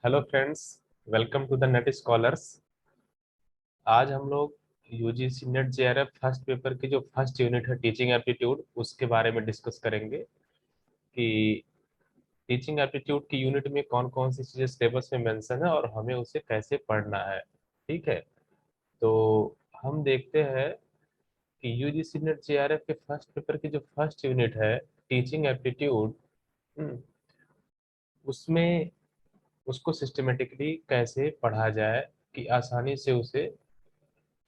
Hello friends, welcome to the net scholars. आज हम लोग UGC net JRF first paper की जो फर्स्ट यूनिट है टीचिंग एप्टीट्यूड उसके बारे में डिस्कस करेंगे कि टीचिंग एप्टीट्यूड की यूनिट में कौन कौन सी चीज़ें सिलेबस में मेंशन है और हमें उसे कैसे पढ़ना है। ठीक है, तो हम देखते हैं कि यूजीसी नेट जेआरएफ के फर्स्ट पेपर की जो फर्स्ट यूनिट है टीचिंग एप्टीट्यूड, उसमें उसको सिस्टमेटिकली कैसे पढ़ा जाए कि आसानी से उसे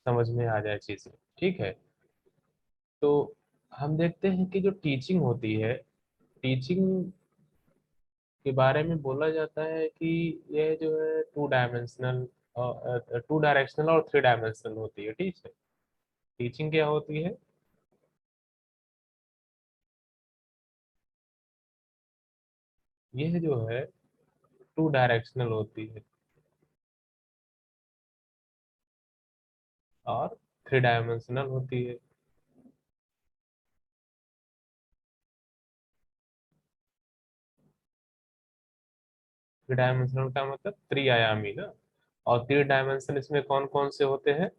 समझ में आ जाए चीजें। ठीक है, तो हम देखते हैं कि जो टीचिंग होती है, टीचिंग के बारे में बोला जाता है कि यह जो है टू डायरेक्शनल और थ्री डायमेंशनल होती है। ठीक है, टीचिंग क्या होती है? यह जो है टू डायरेक्शनल होती है और थ्री डायमेंशनल होती है। थ्री डायमेंशनल का मतलब त्रिआयामी ना। और थ्री डायमेंशन इसमें कौन कौन से होते हैं?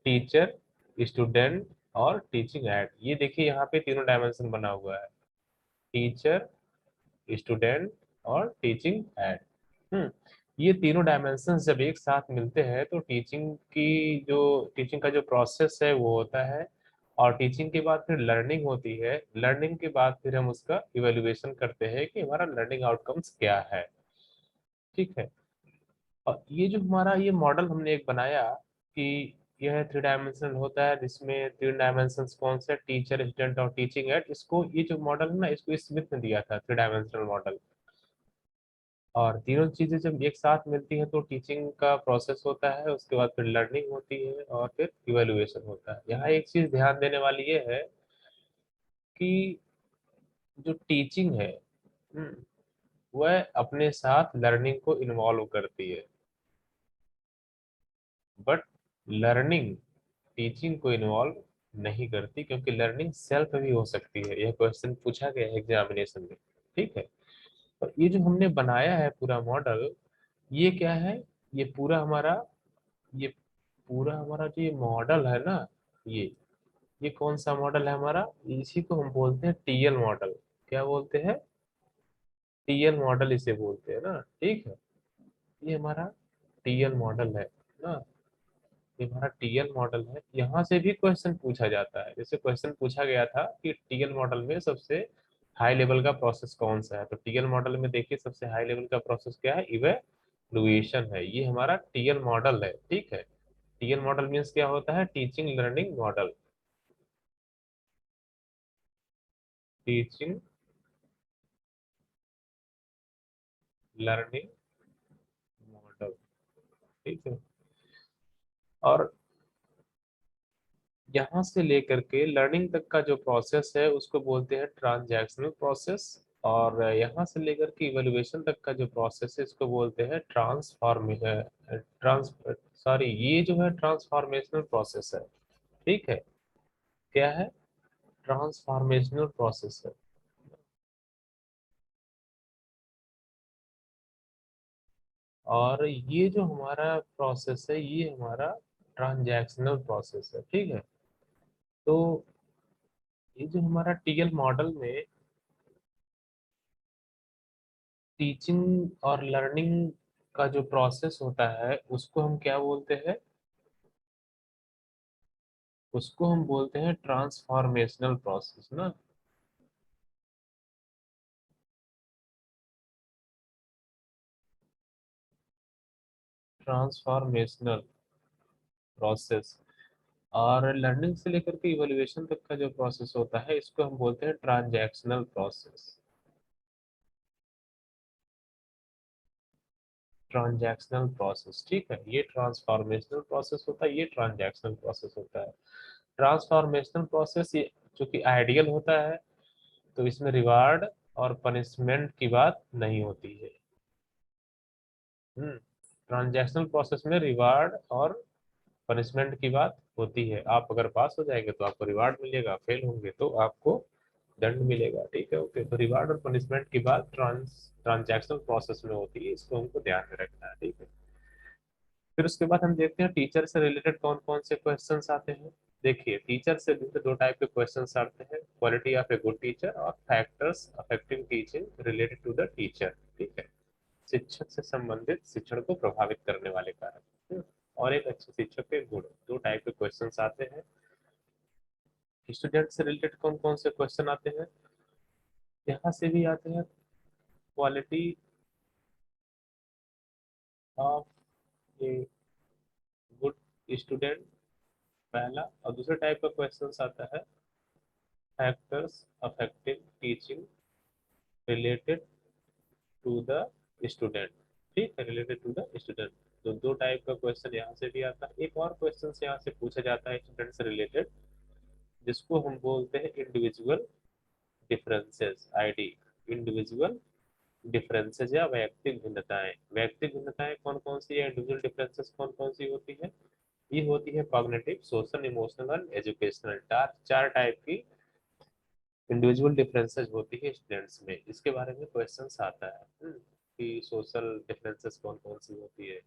टीचर, स्टूडेंट और टीचिंग एड। ये देखिए यहाँ पे तीनों डायमेंशन बना हुआ है, टीचर, स्टूडेंट और टीचिंग एड। ये तीनों डायमेंशन जब एक साथ मिलते हैं तो टीचिंग का जो प्रोसेस है वो होता है। और टीचिंग के बाद फिर लर्निंग होती है, लर्निंग के बाद फिर हम उसका इवेल्युएशन करते हैं कि हमारा लर्निंग आउटकम्स क्या है। ठीक है, और ये जो हमारा ये मॉडल हमने एक बनाया कि यह थ्री डायमेंशनल होता है, जिसमें तीन डायमेंशंस कौन से? टीचर, स्टूडेंट और टीचिंग एड। इसको ये जो मॉडल है ना, इसको स्मिथ ने दिया था, थ्री डायमेंशनल मॉडल। और तीनों चीजें जब एक साथ मिलती हैं तो टीचिंग का प्रोसेस होता है, उसके बाद फिर लर्निंग होती है और फिर इवेल्युएशन होता है। यहाँ एक चीज ध्यान देने वाली ये है कि जो टीचिंग है, हम्म, वह अपने साथ लर्निंग को इन्वॉल्व करती है, बट लर्निंग टीचिंग को इन्वॉल्व नहीं करती, क्योंकि लर्निंग सेल्फ भी हो सकती है। यह क्वेश्चन पूछा गया है एग्जामिनेशन में। ठीक है, और ये जो हमने बनाया है पूरा मॉडल, ये क्या है? ये पूरा हमारा ये पूरा हमारा जो ये मॉडल है ना, ये ये कौन सा मॉडल है हमारा? इसी को हम बोलते हैं टीएल मॉडल। क्या बोलते हैं? टीएल मॉडल इसे बोलते हैं ना। ठीक है, ये हमारा टीएल मॉडल है ना। ये हमारा टीएल मॉडल है। यहाँ से भी क्वेश्चन पूछा जाता है। जैसे क्वेश्चन पूछा गया था कि टीएल मॉडल में सबसे हाई लेवल का प्रोसेस कौन सा है, तो टीएल मॉडल में देखिए सबसे हाई लेवल का प्रोसेस क्या है? इवेल्युएशन है। ये हमारा टीएल मॉडल है। ठीक है, टीएल मॉडल मीन्स क्या होता है? Teaching learning model. Teaching learning model. ठीक है, और यहाँ से लेकर के लर्निंग तक का जो प्रोसेस है उसको बोलते हैं ट्रांजैक्शनल प्रोसेस। और यहाँ से लेकर के इवैल्यूएशन तक का जो प्रोसेस है इसको बोलते हैं ट्रांस सॉरी, ये जो है ट्रांसफॉर्मेशनल प्रोसेस है। ठीक है, क्या है? ट्रांसफॉर्मेशनल प्रोसेस है। और ये जो हमारा प्रोसेस है ये हमारा ट्रांजैक्शनल प्रोसेस है। ठीक है, तो ये जो हमारा टीएल मॉडल में टीचिंग और लर्निंग का जो प्रोसेस होता है उसको हम क्या बोलते हैं? उसको हम बोलते हैं ट्रांसफॉर्मेशनल प्रोसेस ना। Transformational process. और लर्निंग से लेकर के इवैल्यूएशन तक का जो प्रोसेस होता है इसको हम बोलते हैं ट्रांजैक्शनल प्रोसेस। ट्रांजैक्शनल प्रोसेस, ठीक है, ये ट्रांसफॉर्मेशनल प्रोसेस होता है, ये ट्रांजैक्शनल प्रोसेस होता है। ट्रांसफॉर्मेशनल प्रोसेस ये चूंकि आइडियल होता है तो इसमें रिवार्ड और पनिशमेंट की बात नहीं होती है। ट्रांजैक्शनल प्रोसेस में रिवार्ड और पनिशमेंट की बात होती है। आप अगर पास हो जाएंगे तो आपको रिवार्ड मिलेगा, फेल होंगे तो आपको दंड मिलेगा, ठीक है। ओके, तो रिवार्ड और पनिशमेंट की बात ट्रांजैक्शनल प्रोसेस में होती है, इसको हमको ध्यान में रखना है, ठीक है। फिर उसके बाद हम देखते हैं टीचर से रिलेटेड कौन कौन से क्वेश्चंस आते हैं। देखिए, टीचर से रिलेटेड दो टाइप के क्वेश्चंस आते हैं, quality of a good teacher और factors affecting teaching related to the teacher, ठीक है। शिक्षक से संबंधित शिक्षण को प्रभावित करने वाले कारक, और एक अच्छे शिक्षक के गुण, दो टाइप के क्वेश्चंस आते हैं। स्टूडेंट से रिलेटेड कौन कौन से क्वेश्चन आते हैं, यहाँ से भी आते हैं, quality of a good student पहला, और दूसरे टाइप का क्वेश्चन आता है factors affecting teaching related to the student, ठीक है, रिलेटेड टू द स्टूडेंट। तो दो टाइप का क्वेश्चन यहाँ से भी आता है। एक और क्वेश्चन यहाँ से पूछा जाता है स्टूडेंट से रिलेटेड, जिसको हम बोलते हैं individual differences, ID, individual differences या वैयक्तिक भिन्नताएं। वैयक्तिक भिन्नताएं कौन कौन सी है, इंडिविजुअल डिफरेंसेस कौन कौन सी होती है, ये होती है कॉग्निटिव, सोशल, इमोशनल और एजुकेशनल, चार टाइप की इंडिविजुअल डिफरेंसेस होती है स्टूडेंट्स में। इसके बारे में क्वेश्चंस आता है कि सोशल डिफरेंसेस कौन कौन सी होती है।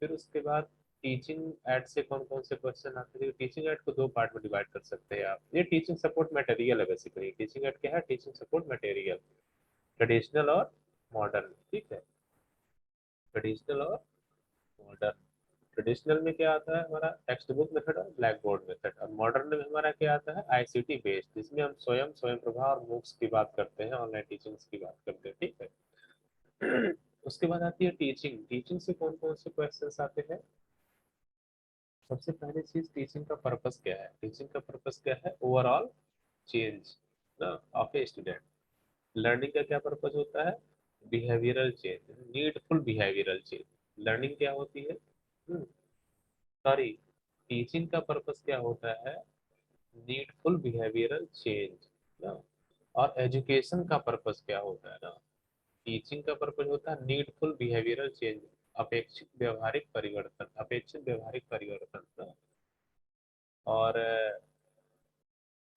फिर उसके बाद टीचिंग एड से कौन कौन से क्वेश्चन आते हैं। टीचिंग एड को दो पार्ट में डिवाइड कर सकते हैं आप, ये टीचिंग सपोर्ट मटेरियल है बेसिकली। टीचिंग एड क्या है, टीचिंग सपोर्ट मटेरियल, ट्रेडिशनल और मॉडर्न, ठीक है, ट्रेडिशनल और मॉडर्न। ट्रेडिशनल में क्या आता है हमारा, टेक्स्ट बुक मेथड और ब्लैक बोर्ड मेथड, और मॉडर्न में हमारा क्या आता है, आईसीटी बेस्ड, जिसमें हम स्वयं प्रभा और मूक्स की बात करते हैं, ऑनलाइन टीचिंग की बात करते हैं, ठीक है। उसके बाद आती है टीचिंग। टीचिंग से कौन कौन से क्वेश्चंस आते हैं। सबसे पहली चीज, टीचिंग का पर्पस क्या है। टीचिंग का पर्पस क्या है, ओवरऑल चेंज ना ऑफ ए स्टूडेंट। लर्निंग का क्या पर्पस होता है, behavioural change, needful behavioural change. Learning क्या होती है, सॉरी, टीचिंग का पर्पस क्या होता है, नीडफुल बिहेवियरल चेंज ना। और एजुकेशन का पर्पस क्या होता है ना, टीचिंग का पर्पस होता है नीडफुल बिहेवियरल चेंज, अपेक्षित व्यवहारिक परिवर्तन, अपेक्षित व्यवहारिक परिवर्तन ना। और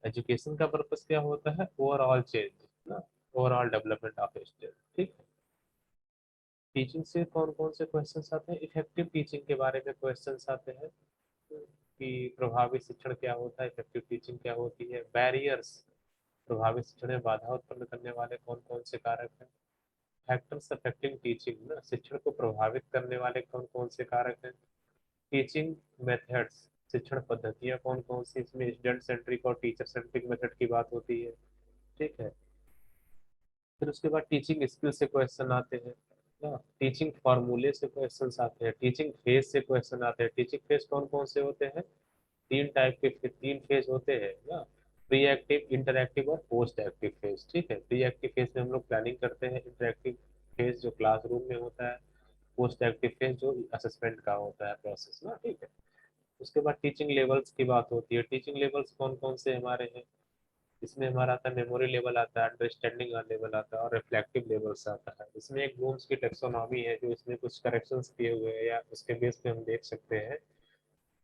एजुकेशन का पर्पस क्या होता है, ओवरऑल चेंज ना, ओवरऑल डेवलपमेंट ऑफ स्टूडेंट, ठीक है। टीचिंग से कौन कौन से क्वेश्चंस आते हैं, इफेक्टिव टीचिंग के बारे में क्वेश्चंस आते हैं कि प्रभावी शिक्षण क्या होता है, इफेक्टिव टीचिंग क्या होती है, बैरियर्स, प्रभावी शिक्षण में बाधा उत्पन्न करने वाले कौन कौन से कारक हैं, फैक्टर्स अफेक्टिंग टीचिंग ना, शिक्षण को प्रभावित करने वाले कौन कौन से कारक हैं, टीचिंग मेथड्स, शिक्षण पद्धतियां कौन कौन सी, इसमें स्टूडेंट सेंट्रिक और टीचर सेंट्रिक मेथड की बात होती है, ठीक है। फिर उसके बाद टीचिंग स्किल से क्वेश्चन आते हैं ना, टीचिंग फॉर्मूले से क्वेश्चन आते हैं, टीचिंग फेज से क्वेश्चन आते हैं। टीचिंग फेज कौन कौन से होते हैं, तीन टाइप के, तीन फेज होते हैं ना, प्री एक्टिव, इंटरएक्टिव और पोस्ट एक्टिव फेज, ठीक है। प्री एक्टिव फेज में हम लोग प्लानिंग करते हैं, इंटरएक्टिव फेज जो क्लासरूम में होता है, पोस्ट एक्टिव फेज जो असेसमेंट का होता है प्रोसेस ना, ठीक है। उसके बाद टीचिंग लेवल्स की बात होती है। टीचिंग लेवल्स कौन कौन से हमारे हैं, इसमें हमारा आता है मेमोरी लेवल आता है, अंडरस्टैंडिंग लेवल आता है और रिफ्लेक्टिव लेवल्स आता है। इसमें एक ब्लूम्स की टेक्सोनॉमी है, जो इसमें कुछ करेक्शंस किए हुए हैं, या उसके बेस पे हम देख सकते हैं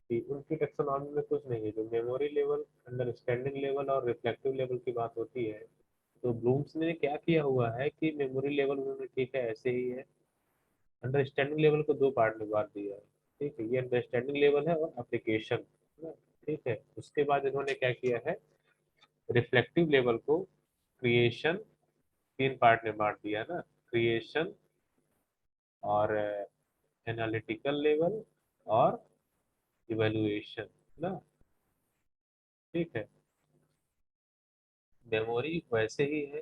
कि उनकी टेक्सोनॉमी में कुछ नहीं है। जो मेमोरी लेवल, अंडरस्टैंडिंग लेवल और रिफ्लेक्टिव लेवल की बात होती है, तो ब्लूम्स ने क्या किया हुआ है कि मेमोरी लेवल उन्होंने, ठीक है, ऐसे ही है। अंडरस्टैंडिंग लेवल को दो पार्ट में बांट दिया है, ठीक है, ये अंडरस्टैंडिंग लेवल है और एप्लीकेशन, ठीक है। उसके बाद इन्होंने क्या किया है, रिफ्लेक्टिव लेवल को क्रिएशन, तीन पार्ट में बांट दिया ना, क्रिएशन और एनालिटिकल लेवल और इवेल्युएशन ना, ठीक है। मेमोरी वैसे ही है,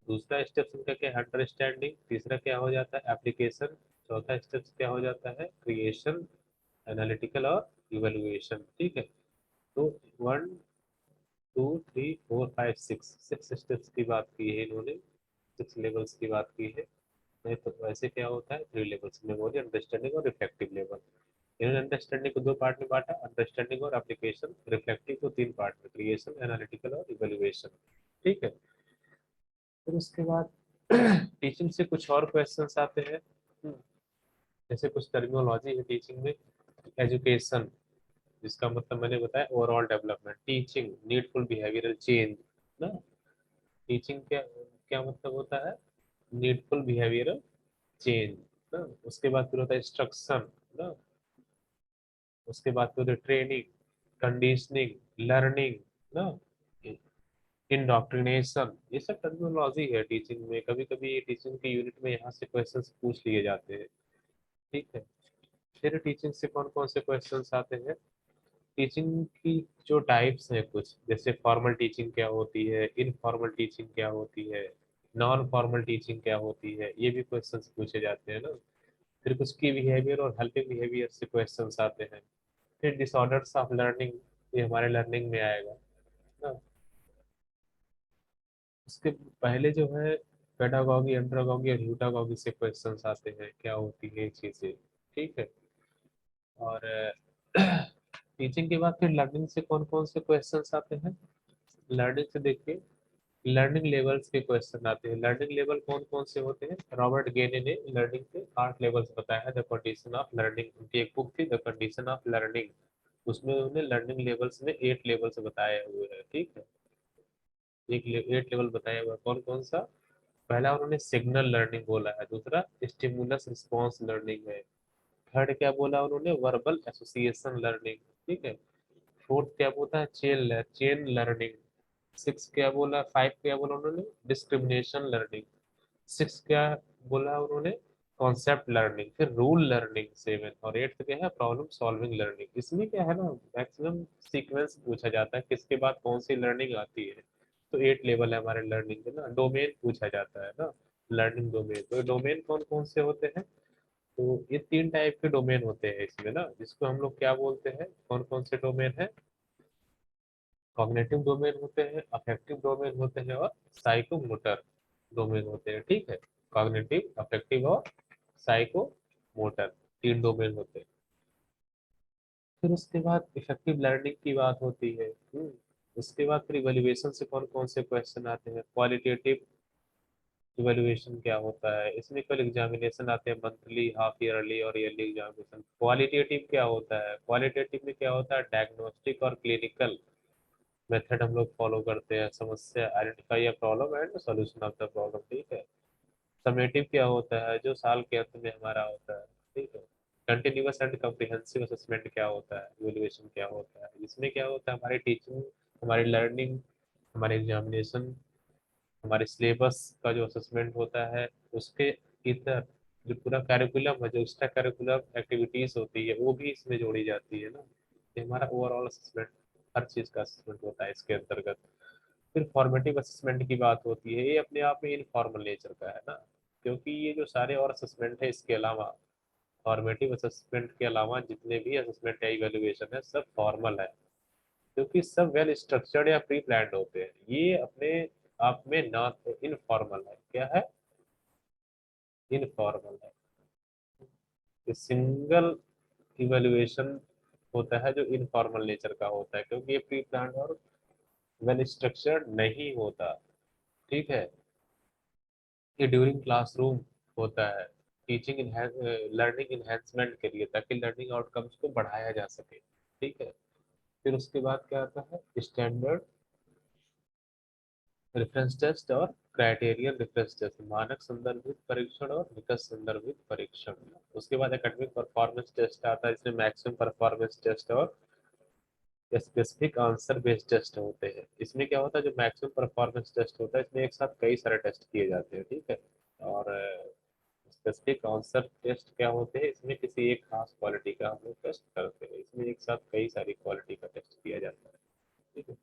दूसरा स्टेप इनका क्या है, अंडरस्टैंडिंग, तीसरा क्या हो जाता है, एप्लीकेशन, चौथा स्टेप क्या हो जाता है, क्रिएशन, एनालिटिकल और इवेल्युएशन, ठीक है। तो 1 2 3 4 5 6, सिक्स स्टेप्स की बात की है इन्होंने, सिक्स लेवल्स की बात की है। नहीं तो वैसे क्या होता है, थ्री लेवल्स, मेमोरी, अंडरस्टैंडिंग और रिफ्लेक्टिव लेवल। इन्होंने अंडरस्टैंडिंग को दो पार्ट में बांटा, अंडरस्टैंडिंग और एप्लीकेशन, रिफ्लेक्टिव को तीन पार्ट में, क्रिएशन, एनालिटिकल और इवेल्युएशन, ठीक है। फिर उसके बाद टीचिंग से कुछ और क्वेश्चंस आते हैं, जैसे कुछ टर्मिनोलॉजी है टीचिंग में। एजुकेशन, जिसका मतलब मैंने बताया overall development, teaching needful behavioural change ना। टीचिंग क्या क्या मतलब होता है, नीडफुल बिहेवियरल चेंज ना। उसके बाद फिर होता है इंस्ट्रक्शन ना। उसके बाद फिर होता है ट्रेनिंग, कंडीशनिंग, लर्निंग ना, इंडोक्ट्रिनेशन। ये सब टर्मिनोलॉजी है टीचिंग में। कभी कभी टीचिंग के यूनिट में यहाँ से क्वेश्चंस पूछ लिए जाते हैं। ठीक है। फिर टीचिंग से कौन कौन से क्वेश्चंस आते हैं। टीचिंग की जो टाइप्स हैं कुछ, जैसे फॉर्मल टीचिंग क्या होती है, इनफॉर्मल टीचिंग क्या होती है, नॉन फॉर्मल टीचिंग क्या होती है, ये भी क्वेश्चंस पूछे जाते हैं ना। फिर कुछ की बिहेवियर और हेल्पिंग बिहेवियर से क्वेश्चंस आते हैं। फिर डिसऑर्डर्स ऑफ लर्निंग, ये हमारे लर्निंग में आएगा ना। उसके पहले जो है पेडागॉगी, एंड्रोगॉगी और ह्यूटागॉगी से क्वेश्चंस आते हैं, क्या होती है ये चीजें। ठीक है। और टीचिंग के बाद फिर लर्निंग से कौन कौन से क्वेश्चंस आते हैं। लर्निंग से देखिए, लर्निंग लेवल्स के क्वेश्चन आते हैं। लर्निंग लेवल कौन कौन से होते हैं। रॉबर्ट गेने ने लर्निंग के 8 लेवल्स बताया है। द कंडीशन ऑफ लर्निंग, उनकी एक बुक थी द कंडीशन ऑफ लर्निंग, उसमें उन्होंने लर्निंग लेवल्स में 8 लेवल्स बताए हुए हैं। ठीक है। 8 लेवल बताया हुआ है। कौन कौन सा। पहला उन्होंने सिग्नल लर्निंग बोला है, दूसरा स्टिमुलस रिस्पॉन्स लर्निंग है, थर्ड क्या बोला उन्होंने, वर्बल एसोसिएशन लर्निंग। ठीक है। फोर्थ क्या बोलता है, चेन लर्निंग। सिक्स क्या बोला, 5 क्या बोला उन्होंने, डिस्क्रिमिनेशन लर्निंग। सिक्स क्या बोला उन्होंने, कॉन्सेप्ट लर्निंग। फिर रूल लर्निंग 7, और 8th क्या है, प्रॉब्लम सॉल्विंग लर्निंग। इसमें क्या है ना, मैक्सिमम सीक्वेंस पूछा जाता है, किसके बाद कौन सी लर्निंग आती है। तो 8 लेवल है हमारे लर्निंग के ना। डोमेन पूछा जाता है ना, लर्निंग डोमेन। तो डोमेन कौन कौन से होते हैं। तो ये 3 टाइप के डोमेन होते हैं इसमें ना, जिसको हम लोग क्या बोलते हैं, कौन कौन से डोमेन है। कॉग्निटिव डोमेन होते हैं, अफेक्टिव डोमेन होते हैं, और साइकोमोटर डोमेन होते हैं। ठीक है। कॉग्निटिव, अफेक्टिव और साइको मोटर, 3 डोमेन होते हैं। फिर उसके बाद इफेक्टिव लर्निंग की बात होती है। उसके बाद फिर इवेल्युएशन से कौन कौन से क्वेश्चन आते हैं। क्वालिटेटिव इवेल्युएशन क्या होता है, इसमें कल एग्जामिनेशन आते हैं, मंथली, हाफ ईयरली और ईयरली एग्जामिनेशन। क्वालिटेटिव क्या होता है, क्वालिटेटिव में क्या होता है, डायग्नोस्टिक और क्लिनिकल मेथड हम लोग फॉलो करते हैं, समस्या identify a problem and solution of the problem. ठीक है। समेटिव क्या होता है, जो साल के अंत में हमारा होता है। ठीक है। कंटिन्यूअस एंड कम्प्रिहेंसिव असेसमेंट क्या होता है, इवैल्यूएशन क्या होता है, इसमें क्या होता है, हमारी टीचिंग, हमारी लर्निंग, हमारे एग्जामिनेशन, हमारे सिलेबस का जो असेसमेंट होता है, उसके इतर जो पूरा कैरिकुलम है, जो एक्स्ट्रा कैरिकुलम एक्टिविटीज होती है, वो भी इसमें जोड़ी जाती है ना। ये हमारा ओवरऑल असेसमेंट, हर चीज का असेसमेंट होता है इसके अंतर्गत। फिर फॉर्मेटिव असेसमेंट की बात होती है, ये अपने आप में इनफॉर्मल नेचर का है ना, क्योंकि ये जो सारे और असेसमेंट है इसके अलावा, फॉर्मेटिव असेसमेंट के अलावा जितने भी असेसमेंट या इवेल्युएशन है, सब फॉर्मल है, क्योंकि सब वेल स्ट्रक्चर्ड या प्री प्लान्ड होते हैं। ये अपने आप में नॉन इनफॉर्मल है। क्या है, इनफॉर्मल है। ये सिंगल इवेल्युएशन होता है जो इनफॉर्मल नेचर का होता है, क्योंकि ये प्री प्लान्ड और वेल स्ट्रक्चर्ड नहीं होता। ठीक है। ये ड्यूरिंग क्लासरूम होता है, टीचिंग लर्निंग इन्हेंसमेंट के लिए, ताकि लर्निंग आउटकम्स को बढ़ाया जा सके। ठीक है। फिर उसके बाद क्या आता है, स्टैंडर्ड रेफरेंस टेस्ट और क्राइटेरियन रेफरेंस टेस्ट, मानक संदर्भित परीक्षण और निकट संदर्भित परीक्षण। उसके बाद एकेडमिक परफॉर्मेंस टेस्ट आता है, इसमें मैक्सिमम परफॉर्मेंस टेस्ट और स्पेसिफिक आंसर बेस्ड टेस्ट होते हैं। इसमें क्या होता है, जो मैक्सिमम परफॉर्मेंस टेस्ट होता है, इसमें एक साथ कई सारे टेस्ट किए जाते हैं। ठीक है। और स्पेसिफिक आंसर टेस्ट क्या होते हैं, इसमें किसी एक खास क्वालिटी का हम लोग टेस्ट करते हैं, इसमें एक साथ कई सारी क्वालिटी का टेस्ट किया जाता है। ठीक है।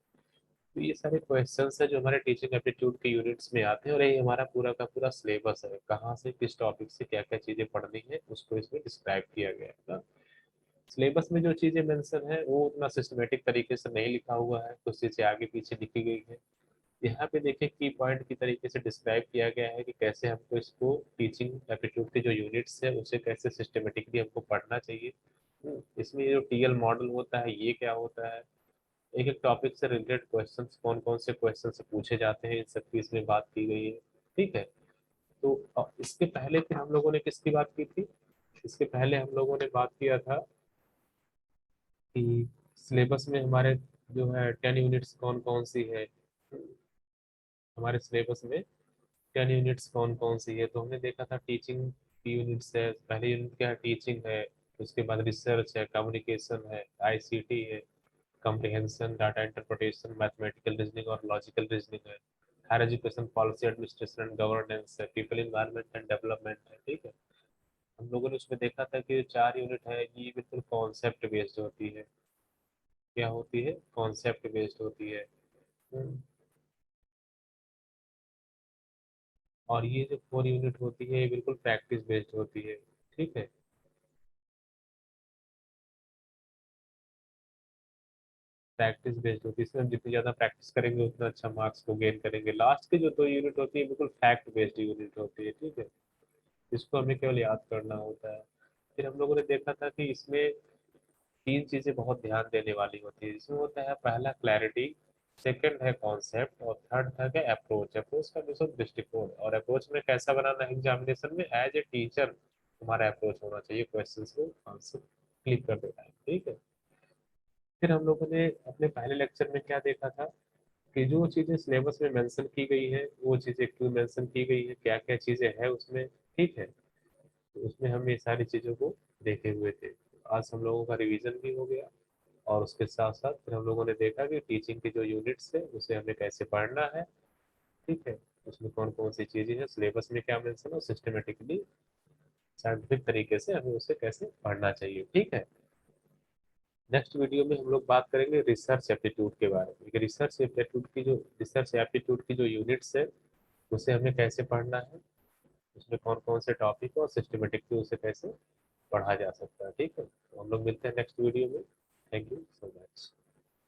तो ये सारे क्वेश्चंस है जो हमारे टीचिंग एप्टीट्यूड के यूनिट्स में आते हैं, और ये हमारा पूरा का पूरा सिलेबस है, कहाँ से किस टॉपिक से क्या क्या चीजें पढ़नी है, उसको इसमें डिस्क्राइब किया गया है ना। सिलेबस में जो चीजें मेंशन है वो उतना सिस्टमेटिक तरीके से नहीं लिखा हुआ है, कुछ चीजें आगे पीछे लिखी गई है। यहाँ पे देखिए की पॉइंट की तरीके से डिस्क्राइब किया गया है कि कैसे हमको इसको टीचिंग एप्टीट्यूड के जो यूनिट्स है उसे कैसे सिस्टमेटिकली हमको पढ़ना चाहिए। इसमें जो टीएल मॉडल होता है ये क्या होता है, एक एक टॉपिक से रिलेटेड क्वेश्चंस कौन कौन से क्वेश्चन से पूछे जाते हैं, इन सब की इसमें बात की गई है। ठीक है। तो इसके पहले फिर हम लोगों ने किसकी बात की थी, इसके पहले हम लोगों ने बात किया था कि सिलेबस में हमारे जो है 10 यूनिट्स कौन कौन सी है। हमारे सिलेबस में 10 यूनिट्स कौन कौन सी है, तो हमने देखा था टीचिंग की यूनिट्स है। पहली यूनिट क्या है, टीचिंग है। उसके बाद रिसर्च है, कम्युनिकेशन है, आईसीटी है, comprehension, data interpretation, mathematical reasoning और लॉजिकल रीजनिंग है। Higher education policy, administration and governance है, पीपल इन्वायरमेंट एंड डेवलपमेंट है। ठीक है, हम लोगों ने उसमें देखा था कि 4 यूनिट है ये बिल्कुल कॉन्सेप्ट बेस्ड होती है। क्या होती है, कॉन्सेप्ट बेस्ड होती है। हम्म, और ये जो 4 यूनिट होती है ये बिल्कुल प्रैक्टिस बेस्ड होती है। ठीक है, प्रैक्टिस बेस्ड होती है, इसमें हम जितनी ज्यादा प्रैक्टिस करेंगे उतना अच्छा मार्क्स को गेन करेंगे। लास्ट के जो 2 यूनिट होती है बिल्कुल फैक्ट बेस्ड यूनिट होती है। ठीक है, इसको हमें केवल याद करना होता है। फिर हम लोगों ने देखा था कि इसमें 3 चीजें बहुत ध्यान देने वाली होती है। इसमें होता है पहला क्लैरिटी, सेकंड है कॉन्सेप्ट, और थर्ड है क्या, अप्रोच। अप्रोच का मतलब दृष्टिकोण, और अप्रोच में कैसा बनाना है एग्जामिनेशन में, एज ए टीचर हमारा अप्रोच होना चाहिए क्वेश्चन को आंसर क्लिक कर देना है। ठीक है, फिर हम लोगों ने अपने पहले लेक्चर में क्या देखा था कि जो चीजें सिलेबस में मेंशन की गई है वो चीजें क्यों मेंशन की गई है, क्या क्या चीजें हैं उसमें। ठीक है, तो उसमें हम ये सारी चीजों को देखे हुए थे। आज हम लोगों का रिवीजन भी हो गया, और उसके साथ साथ फिर हम लोगों ने देखा कि टीचिंग की जो यूनिट्स है उसे हमें कैसे पढ़ना है। ठीक है, उसमें कौन कौन सी चीजें हैं, सिलेबस में क्या मेंशन है, सिस्टमेटिकली साइंटिफिक तरीके से हमें उसे कैसे पढ़ना चाहिए। ठीक है, नेक्स्ट वीडियो में हम लोग बात करेंगे रिसर्च एप्टीट्यूड के बारे में कि रिसर्च एप्टीट्यूड की जो यूनिट्स है उसे हमें कैसे पढ़ना है, उसमें कौन कौन से टॉपिक है और सिस्टमेटिकली उसे कैसे पढ़ा जा सकता है। ठीक है, तो हम लोग मिलते हैं नेक्स्ट वीडियो में। Thank you so much.